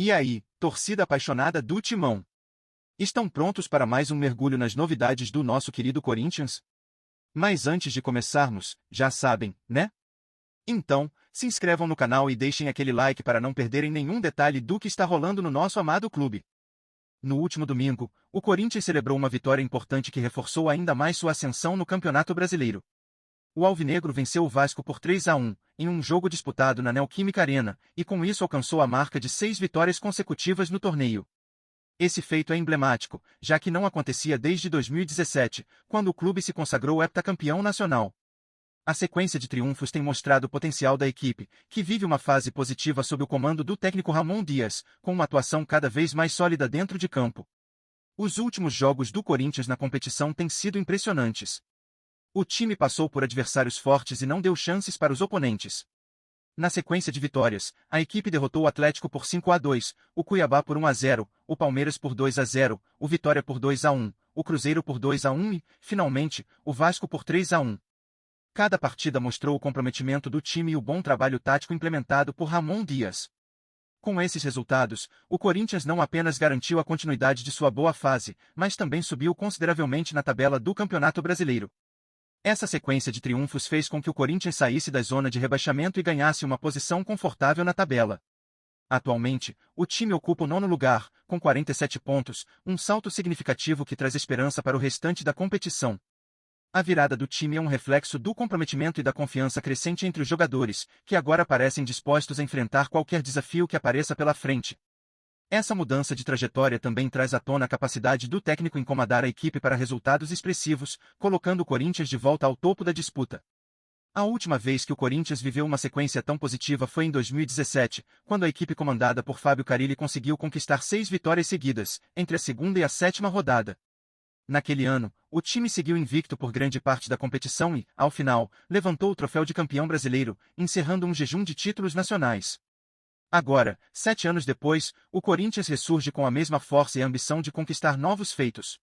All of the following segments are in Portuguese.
E aí, torcida apaixonada do Timão? Estão prontos para mais um mergulho nas novidades do nosso querido Corinthians? Mas antes de começarmos, já sabem, né? Então, se inscrevam no canal e deixem aquele like para não perderem nenhum detalhe do que está rolando no nosso amado clube. No último domingo, o Corinthians celebrou uma vitória importante que reforçou ainda mais sua ascensão no Campeonato Brasileiro. O Alvinegro venceu o Vasco por 3-1, em um jogo disputado na Neoquímica Arena, e com isso alcançou a marca de 6 vitórias consecutivas no torneio. Esse feito é emblemático, já que não acontecia desde 2017, quando o clube se consagrou heptacampeão nacional. A sequência de triunfos tem mostrado o potencial da equipe, que vive uma fase positiva sob o comando do técnico Ramon Dias, com uma atuação cada vez mais sólida dentro de campo. Os últimos jogos do Corinthians na competição têm sido impressionantes. O time passou por adversários fortes e não deu chances para os oponentes. Na sequência de vitórias, a equipe derrotou o Atlético por 5-2, o Cuiabá por 1-0, o Palmeiras por 2-0, o Vitória por 2-1, o Cruzeiro por 2-1 e, finalmente, o Vasco por 3-1. Cada partida mostrou o comprometimento do time e o bom trabalho tático implementado por Ramon Dias. Com esses resultados, o Corinthians não apenas garantiu a continuidade de sua boa fase, mas também subiu consideravelmente na tabela do Campeonato Brasileiro. Essa sequência de triunfos fez com que o Corinthians saísse da zona de rebaixamento e ganhasse uma posição confortável na tabela. Atualmente, o time ocupa o 9º lugar, com 47 pontos, um salto significativo que traz esperança para o restante da competição. A virada do time é um reflexo do comprometimento e da confiança crescente entre os jogadores, que agora parecem dispostos a enfrentar qualquer desafio que apareça pela frente. Essa mudança de trajetória também traz à tona a capacidade do técnico em comandar a equipe para resultados expressivos, colocando o Corinthians de volta ao topo da disputa. A última vez que o Corinthians viveu uma sequência tão positiva foi em 2017, quando a equipe comandada por Fábio Carille conseguiu conquistar 6 vitórias seguidas, entre a segunda e a 7ª rodada. Naquele ano, o time seguiu invicto por grande parte da competição e, ao final, levantou o troféu de campeão brasileiro, encerrando um jejum de títulos nacionais. Agora, 7 anos depois, o Corinthians ressurge com a mesma força e ambição de conquistar novos feitos.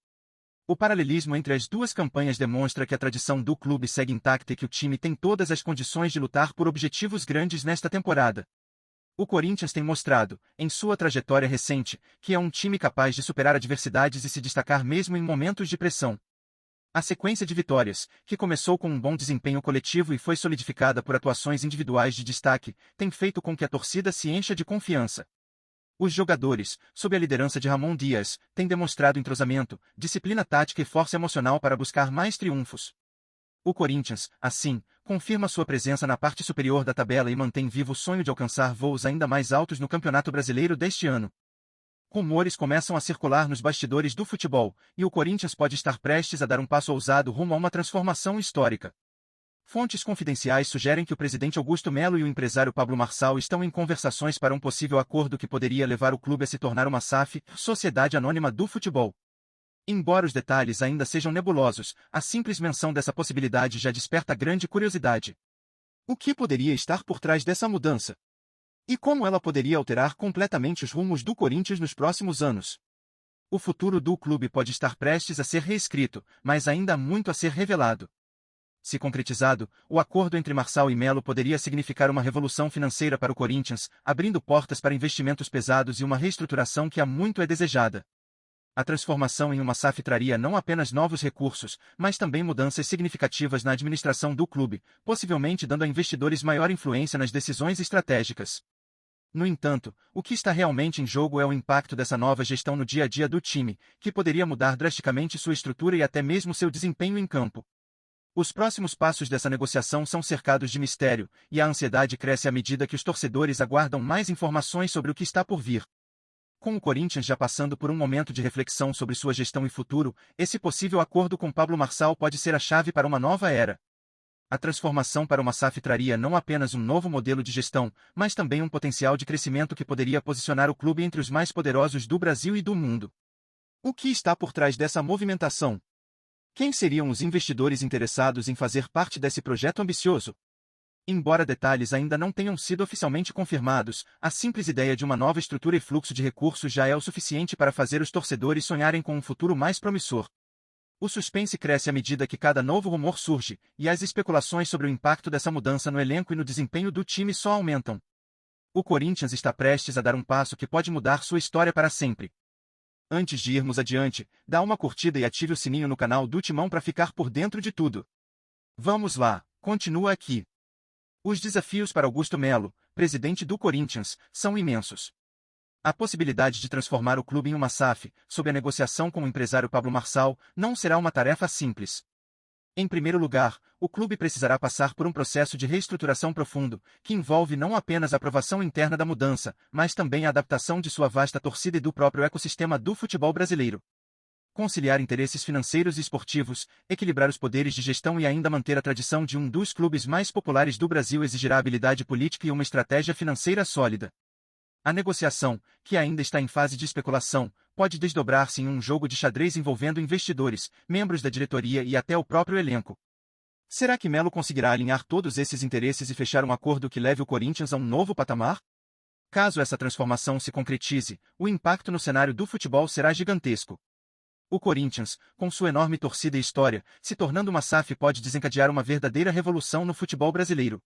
O paralelismo entre as duas campanhas demonstra que a tradição do clube segue intacta e que o time tem todas as condições de lutar por objetivos grandes nesta temporada. O Corinthians tem mostrado, em sua trajetória recente, que é um time capaz de superar adversidades e se destacar mesmo em momentos de pressão. A sequência de vitórias, que começou com um bom desempenho coletivo e foi solidificada por atuações individuais de destaque, tem feito com que a torcida se encha de confiança. Os jogadores, sob a liderança de Ramon Dias, têm demonstrado entrosamento, disciplina tática e força emocional para buscar mais triunfos. O Corinthians, assim, confirma sua presença na parte superior da tabela e mantém vivo o sonho de alcançar voos ainda mais altos no Campeonato Brasileiro deste ano. Rumores começam a circular nos bastidores do futebol, e o Corinthians pode estar prestes a dar um passo ousado rumo a uma transformação histórica. Fontes confidenciais sugerem que o presidente Augusto Melo e o empresário Pablo Marçal estão em conversações para um possível acordo que poderia levar o clube a se tornar uma SAF, Sociedade Anônima do Futebol. Embora os detalhes ainda sejam nebulosos, a simples menção dessa possibilidade já desperta grande curiosidade. O que poderia estar por trás dessa mudança? E como ela poderia alterar completamente os rumos do Corinthians nos próximos anos? O futuro do clube pode estar prestes a ser reescrito, mas ainda há muito a ser revelado. Se concretizado, o acordo entre Marçal e Melo poderia significar uma revolução financeira para o Corinthians, abrindo portas para investimentos pesados e uma reestruturação que há muito é desejada. A transformação em uma SAF traria não apenas novos recursos, mas também mudanças significativas na administração do clube, possivelmente dando a investidores maior influência nas decisões estratégicas. No entanto, o que está realmente em jogo é o impacto dessa nova gestão no dia a dia do time, que poderia mudar drasticamente sua estrutura e até mesmo seu desempenho em campo. Os próximos passos dessa negociação são cercados de mistério, e a ansiedade cresce à medida que os torcedores aguardam mais informações sobre o que está por vir. Com o Corinthians já passando por um momento de reflexão sobre sua gestão e futuro, esse possível acordo com Pablo Marçal pode ser a chave para uma nova era. A transformação para uma SAF traria não apenas um novo modelo de gestão, mas também um potencial de crescimento que poderia posicionar o clube entre os mais poderosos do Brasil e do mundo. O que está por trás dessa movimentação? Quem seriam os investidores interessados em fazer parte desse projeto ambicioso? Embora detalhes ainda não tenham sido oficialmente confirmados, a simples ideia de uma nova estrutura e fluxo de recursos já é o suficiente para fazer os torcedores sonharem com um futuro mais promissor. O suspense cresce à medida que cada novo rumor surge, e as especulações sobre o impacto dessa mudança no elenco e no desempenho do time só aumentam. O Corinthians está prestes a dar um passo que pode mudar sua história para sempre. Antes de irmos adiante, dá uma curtida e ative o sininho no canal do Timão para ficar por dentro de tudo. Vamos lá, continua aqui. Os desafios para Augusto Melo, presidente do Corinthians, são imensos. A possibilidade de transformar o clube em uma SAF, sob a negociação com o empresário Pablo Marçal, não será uma tarefa simples. Em primeiro lugar, o clube precisará passar por um processo de reestruturação profundo, que envolve não apenas a aprovação interna da mudança, mas também a adaptação de sua vasta torcida e do próprio ecossistema do futebol brasileiro. Conciliar interesses financeiros e esportivos, equilibrar os poderes de gestão e ainda manter a tradição de um dos clubes mais populares do Brasil exigirá habilidade política e uma estratégia financeira sólida. A negociação, que ainda está em fase de especulação, pode desdobrar-se em um jogo de xadrez envolvendo investidores, membros da diretoria e até o próprio elenco. Será que Melo conseguirá alinhar todos esses interesses e fechar um acordo que leve o Corinthians a um novo patamar? Caso essa transformação se concretize, o impacto no cenário do futebol será gigantesco. O Corinthians, com sua enorme torcida e história, se tornando uma SAF pode desencadear uma verdadeira revolução no futebol brasileiro.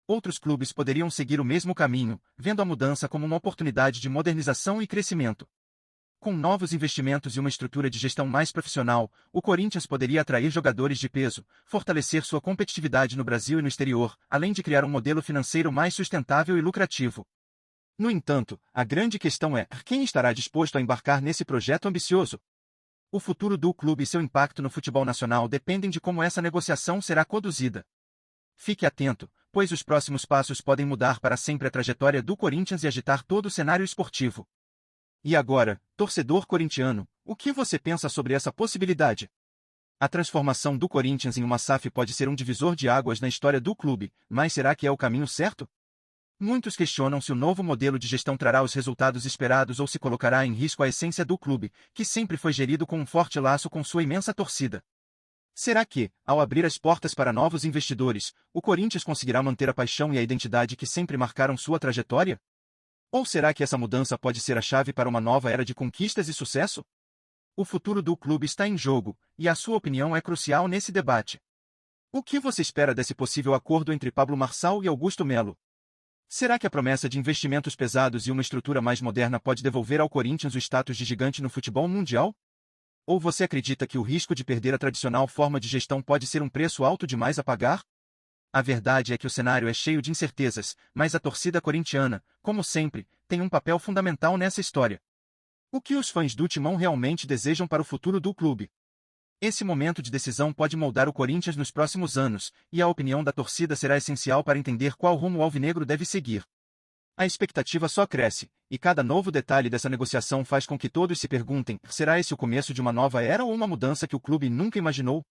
Outros clubes poderiam seguir o mesmo caminho, vendo a mudança como uma oportunidade de modernização e crescimento. Com novos investimentos e uma estrutura de gestão mais profissional, o Corinthians poderia atrair jogadores de peso, fortalecer sua competitividade no Brasil e no exterior, além de criar um modelo financeiro mais sustentável e lucrativo. No entanto, a grande questão é: quem estará disposto a embarcar nesse projeto ambicioso? O futuro do clube e seu impacto no futebol nacional dependem de como essa negociação será conduzida. Fique atento, pois os próximos passos podem mudar para sempre a trajetória do Corinthians e agitar todo o cenário esportivo. E agora, torcedor corintiano, o que você pensa sobre essa possibilidade? A transformação do Corinthians em uma SAF pode ser um divisor de águas na história do clube, mas será que é o caminho certo? Muitos questionam se o novo modelo de gestão trará os resultados esperados ou se colocará em risco a essência do clube, que sempre foi gerido com um forte laço com sua imensa torcida. Será que, ao abrir as portas para novos investidores, o Corinthians conseguirá manter a paixão e a identidade que sempre marcaram sua trajetória? Ou será que essa mudança pode ser a chave para uma nova era de conquistas e sucesso? O futuro do clube está em jogo, e a sua opinião é crucial nesse debate. O que você espera desse possível acordo entre Pablo Marçal e Augusto Melo? Será que a promessa de investimentos pesados e uma estrutura mais moderna pode devolver ao Corinthians o status de gigante no futebol mundial? Ou você acredita que o risco de perder a tradicional forma de gestão pode ser um preço alto demais a pagar? A verdade é que o cenário é cheio de incertezas, mas a torcida corintiana, como sempre, tem um papel fundamental nessa história. O que os fãs do Timão realmente desejam para o futuro do clube? Esse momento de decisão pode moldar o Corinthians nos próximos anos, e a opinião da torcida será essencial para entender qual rumo o alvinegro deve seguir. A expectativa só cresce, e cada novo detalhe dessa negociação faz com que todos se perguntem: será esse o começo de uma nova era ou uma mudança que o clube nunca imaginou?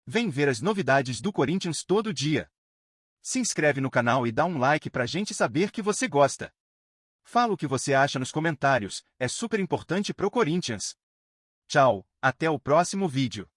Vem ver as novidades do Corinthians todo dia. Se inscreve no canal e dá um like pra gente saber que você gosta. Fala o que você acha nos comentários, é super importante pro Corinthians. Tchau, até o próximo vídeo.